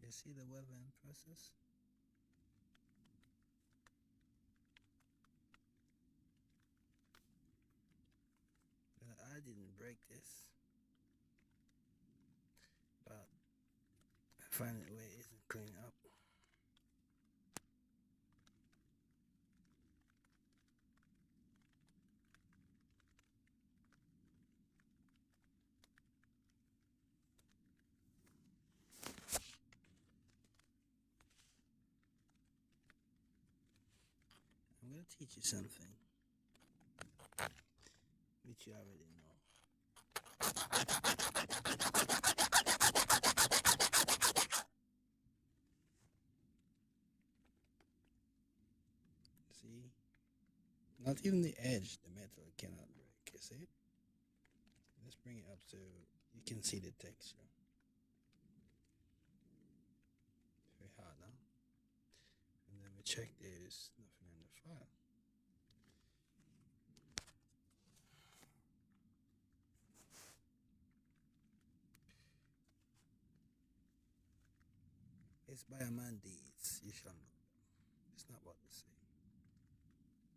You see the welding process? I didn't break this, but I find a way it isn't cleaning up. I'm gonna teach you something which you already know. See? Not even the edge, the metal cannot break. You see it? Let's bring it up so you can see the texture. Very hard now. And then we check there's nothing in the file. It's by a man deeds, you shall know. It's not what they say.